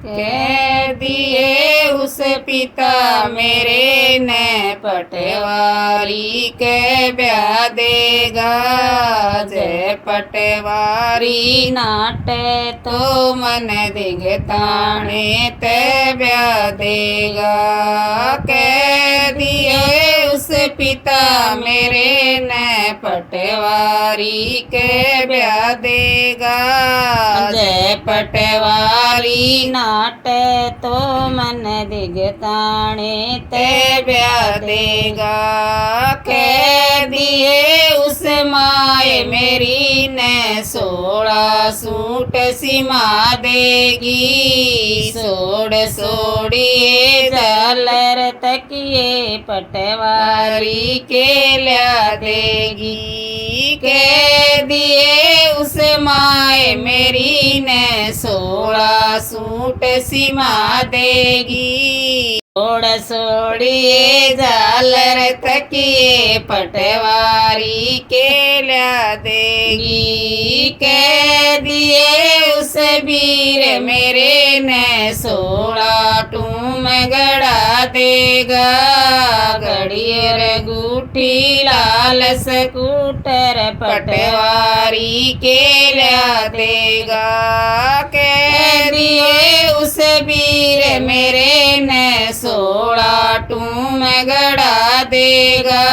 कह दिए उस पिता मेरे ने पटवारी के ब्याह देगा। जय पटवारी नाटे तो मन दिगताने ते ब्याह देगा। कह दिए उस पिता मेरे ने पटवारी के ब्याह देगा। जय पटवारी नाटे तो मन दिगताने ते ब्याह देगा। कह दिए उस माए मेरी ने 16 सूट सिमा देगी। सोड़िए झालर तकिए पटवारी के ला देगी। कह दिए उस माए मेरी ने 16 सूट सिमा देगी। सोड़िए झालर तकिए पटवारी के ला देगी। कह दिए उस वीर मेरे ने 16 टूम गड़ा देगा। घड़ियर गुठी लाल स्कूटर पटवारी के ला देगा। कह दिए उस वीर मेरे ने 16 टूम गड़ा देगा।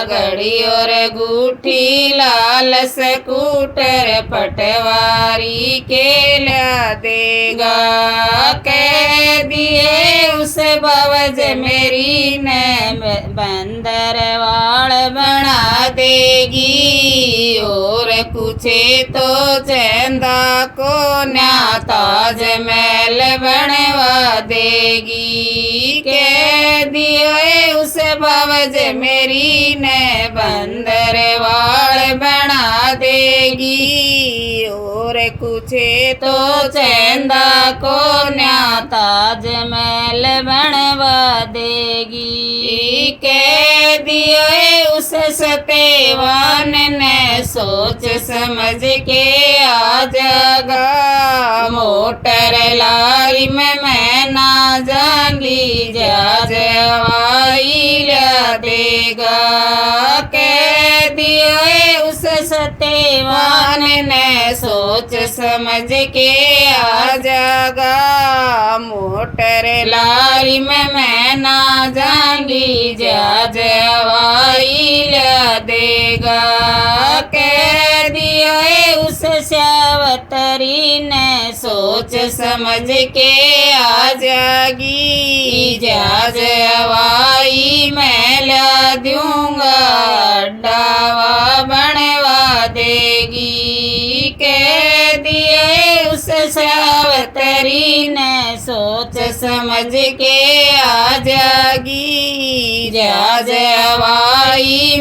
घड़ी और गुठी लाल स्कूटर पटवारी के ला देगा। कह दिए उस बवज मेरी ने बंदर वाल बना देगी। और पूछे तो चंदा को न्या ताज महल बनवा देगी। कह दिए उस बवज मेरी ने बंदर वाल बना देगी। और पूछे तो चंदा को न्या ताज महल बनवा देगी। कह दिए उस सतेवान ने सोच समझ के आ जागा। मोटर लाई में मैं ना जानी जहाज हवाई ला देगा। कह दिए उस सतेवान ने सोच समझ के आ जागा। मोटर लाई में मैं ना जानी जहाज हवाई ला देगा। कह दिए उस श्यावतरी ने सोच समझ के आ जागी। जहाज हवाई मैं ला दूंगा अड्डावा बनवा देगी। कह दिए उस श्यावतरी ने सोच समझ के आ जागी। जहाज हवाई